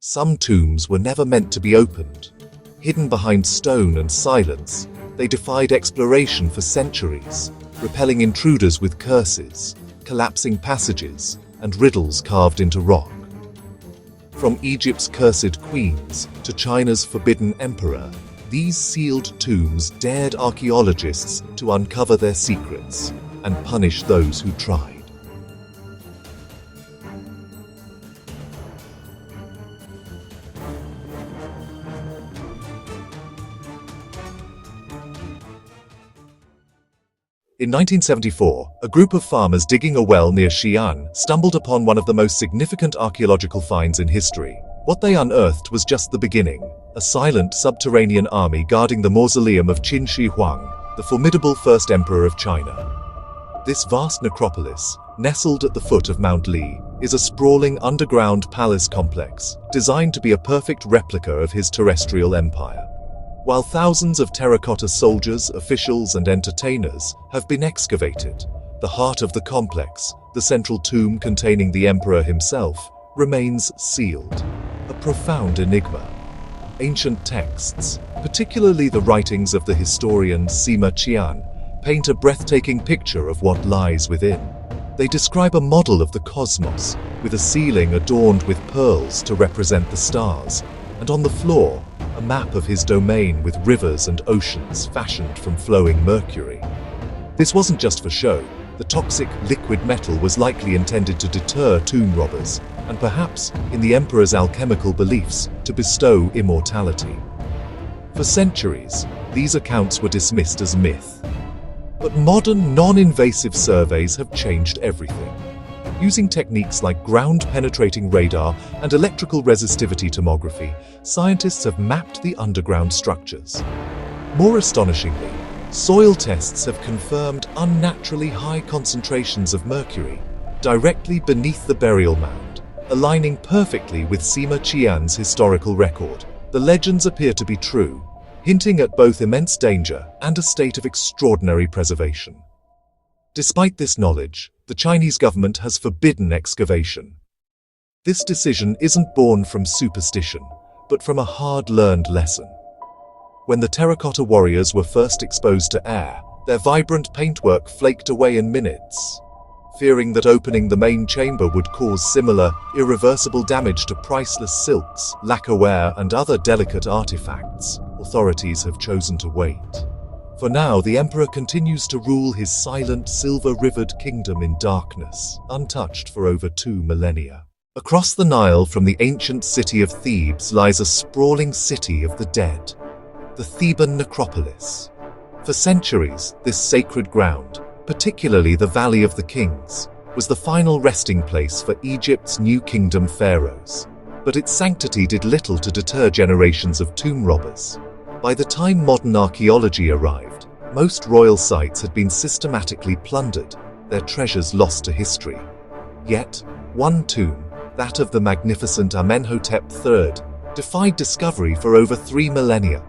Some tombs were never meant to be opened. Hidden behind stone and silence, they defied exploration for centuries, repelling intruders with curses, collapsing passages, and riddles carved into rock. From Egypt's cursed queens to China's forbidden emperor, these sealed tombs dared archaeologists to uncover their secrets and punish those who tried. In 1974, a group of farmers digging a well near Xi'an stumbled upon one of the most significant archaeological finds in history. What they unearthed was just the beginning, a silent subterranean army guarding the mausoleum of Qin Shi Huang, the formidable first emperor of China. This vast necropolis, nestled at the foot of Mount Li, is a sprawling underground palace complex designed to be a perfect replica of his terrestrial empire. While thousands of terracotta soldiers, officials, and entertainers have been excavated, the heart of the complex, the central tomb containing the emperor himself, remains sealed, a profound enigma. Ancient texts, particularly the writings of the historian Sima Qian, paint a breathtaking picture of what lies within. They describe a model of the cosmos, with a ceiling adorned with pearls to represent the stars, and on the floor, a map of his domain with rivers and oceans fashioned from flowing mercury. This wasn't just for show. The toxic liquid metal was likely intended to deter tomb robbers, and perhaps, in the emperor's alchemical beliefs, to bestow immortality. For centuries, these accounts were dismissed as myth. But modern, non-invasive surveys have changed everything. Using techniques like ground-penetrating radar and electrical resistivity tomography, scientists have mapped the underground structures. More astonishingly, soil tests have confirmed unnaturally high concentrations of mercury directly beneath the burial mound, aligning perfectly with Sima Qian's historical record. The legends appear to be true, hinting at both immense danger and a state of extraordinary preservation. Despite this knowledge, the Chinese government has forbidden excavation. This decision isn't born from superstition, but from a hard-learned lesson. When the terracotta warriors were first exposed to air, their vibrant paintwork flaked away in minutes. Fearing that opening the main chamber would cause similar, irreversible damage to priceless silks, lacquerware, and other delicate artifacts, authorities have chosen to wait. For now, the emperor continues to rule his silent, silver-rivered kingdom in darkness, untouched for over 2 millennia. Across the Nile from the ancient city of Thebes lies a sprawling city of the dead, the Theban necropolis. For centuries, this sacred ground, particularly the Valley of the Kings, was the final resting place for Egypt's New Kingdom pharaohs. But its sanctity did little to deter generations of tomb robbers. By the time modern archaeology arrived, most royal sites had been systematically plundered, their treasures lost to history. Yet, one tomb, that of the magnificent Amenhotep III, defied discovery for over 3 millennia.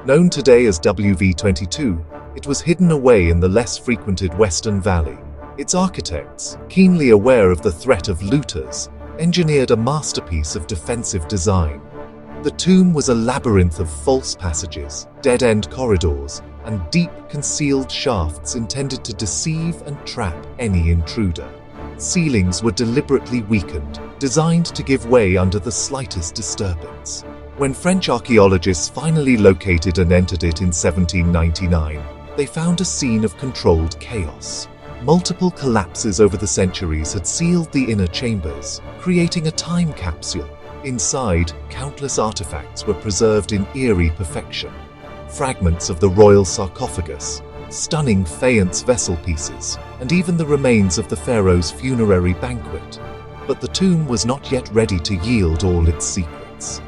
Known today as WV22, it was hidden away in the less frequented Western Valley. Its architects, keenly aware of the threat of looters, engineered a masterpiece of defensive design. The tomb was a labyrinth of false passages, dead-end corridors, and deep, concealed shafts intended to deceive and trap any intruder. Ceilings were deliberately weakened, designed to give way under the slightest disturbance. When French archaeologists finally located and entered it in 1799, they found a scene of controlled chaos. Multiple collapses over the centuries had sealed the inner chambers, creating a time capsule. Inside, countless artifacts were preserved in eerie perfection. Fragments of the royal sarcophagus, stunning faience vessel pieces, and even the remains of the pharaoh's funerary banquet. But the tomb was not yet ready to yield all its secrets.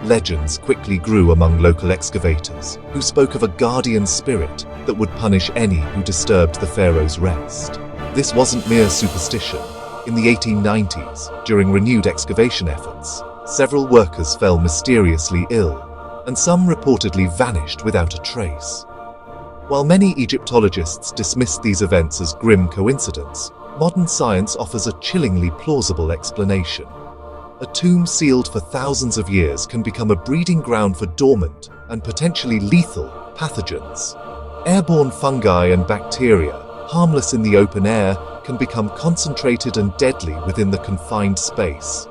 Legends quickly grew among local excavators, who spoke of a guardian spirit that would punish any who disturbed the pharaoh's rest. This wasn't mere superstition. In the 1890s, during renewed excavation efforts, several workers fell mysteriously ill, and some reportedly vanished without a trace. While many Egyptologists dismissed these events as grim coincidence, modern science offers a chillingly plausible explanation. A tomb sealed for thousands of years can become a breeding ground for dormant and potentially lethal pathogens. Airborne fungi and bacteria, harmless in the open air, can become concentrated and deadly within the confined space.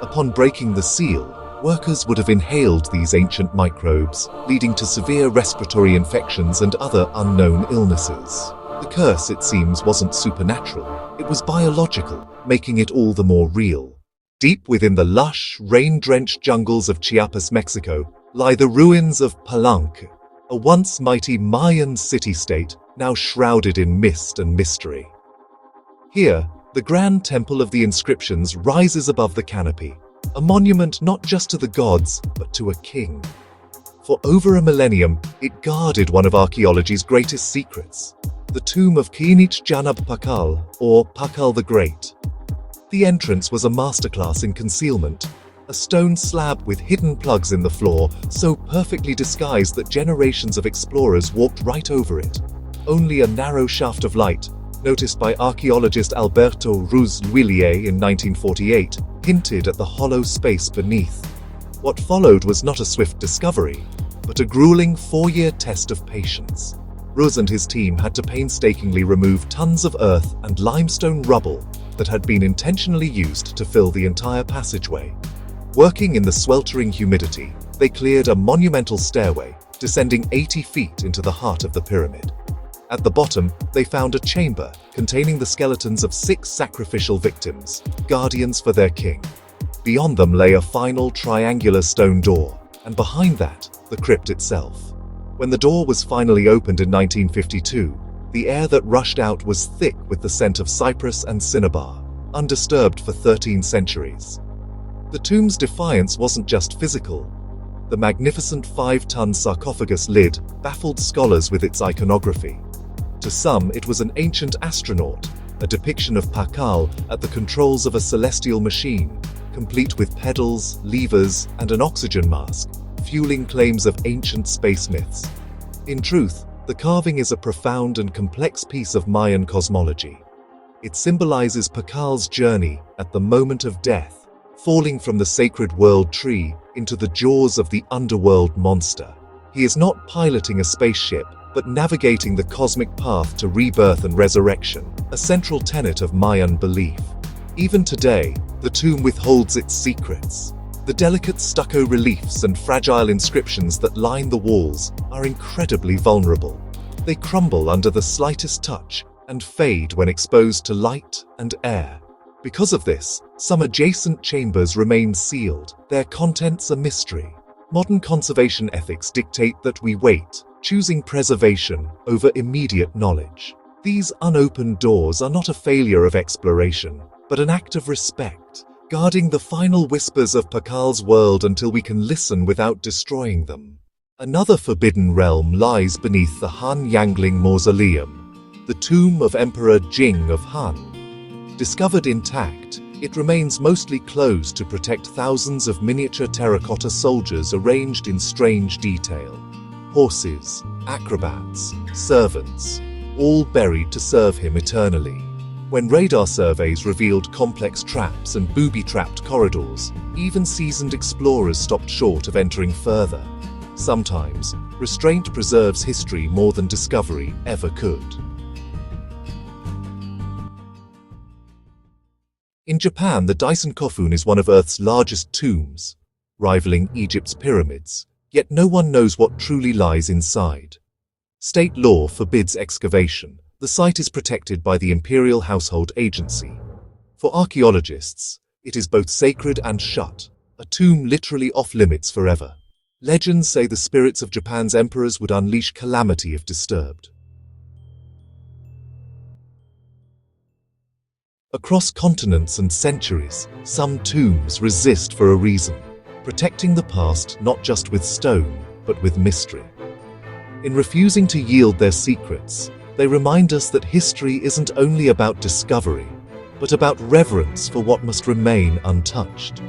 Upon breaking the seal, workers would have inhaled these ancient microbes, leading to severe respiratory infections and other unknown illnesses. The curse, it seems, wasn't supernatural. It was biological, making it all the more real. Deep within the lush, rain-drenched jungles of Chiapas, Mexico, lie the ruins of Palenque, a once mighty Mayan city-state now shrouded in mist and mystery. Here, the grand temple of the inscriptions rises above the canopy, a monument not just to the gods, but to a king. For over a millennium, it guarded one of archaeology's greatest secrets, the tomb of Qin Shi Huang, or Pakal the Great. The entrance was a masterclass in concealment, a stone slab with hidden plugs in the floor, so perfectly disguised that generations of explorers walked right over it. Only a narrow shaft of light, noticed by archaeologist Alberto Ruiz-Luillier in 1948, hinted at the hollow space beneath. What followed was not a swift discovery, but a grueling 4-year test of patience. Ruiz and his team had to painstakingly remove tons of earth and limestone rubble that had been intentionally used to fill the entire passageway. Working in the sweltering humidity, they cleared a monumental stairway, descending 80 feet into the heart of the pyramid. At the bottom, they found a chamber containing the skeletons of 6 sacrificial victims, guardians for their king. Beyond them lay a final triangular stone door, and behind that, the crypt itself. When the door was finally opened in 1952, the air that rushed out was thick with the scent of cypress and cinnabar, undisturbed for 13 centuries. The tomb's defiance wasn't just physical. The magnificent 5-ton sarcophagus lid baffled scholars with its iconography. To some, it was an ancient astronaut, a depiction of Pakal at the controls of a celestial machine, complete with pedals, levers, and an oxygen mask, fueling claims of ancient space myths. In truth, the carving is a profound and complex piece of Mayan cosmology. It symbolizes Pakal's journey at the moment of death, falling from the sacred world tree into the jaws of the underworld monster. He is not piloting a spaceship, but navigating the cosmic path to rebirth and resurrection, a central tenet of Mayan belief. Even today, the tomb withholds its secrets. The delicate stucco reliefs and fragile inscriptions that line the walls are incredibly vulnerable. They crumble under the slightest touch and fade when exposed to light and air. Because of this, some adjacent chambers remain sealed, their contents a mystery. Modern conservation ethics dictate that we wait, choosing preservation over immediate knowledge. These unopened doors are not a failure of exploration, but an act of respect, guarding the final whispers of Pakal's world until we can listen without destroying them. Another forbidden realm lies beneath the Han Yangling Mausoleum, the tomb of Emperor Jing of Han. Discovered intact, it remains mostly closed to protect thousands of miniature terracotta soldiers arranged in strange detail. Horses, acrobats, servants, all buried to serve him eternally. When radar surveys revealed complex traps and booby-trapped corridors, even seasoned explorers stopped short of entering further. Sometimes, restraint preserves history more than discovery ever could. In Japan, the Daisen Kofun is one of Earth's largest tombs, rivaling Egypt's pyramids, yet no one knows what truly lies inside. State law forbids excavation. The site is protected by the Imperial Household Agency. For archaeologists, it is both sacred and shut, a tomb literally off-limits forever. Legends say the spirits of Japan's emperors would unleash calamity if disturbed. Across continents and centuries, some tombs resist for a reason, protecting the past not just with stone, but with mystery. In refusing to yield their secrets, they remind us that history isn't only about discovery, but about reverence for what must remain untouched.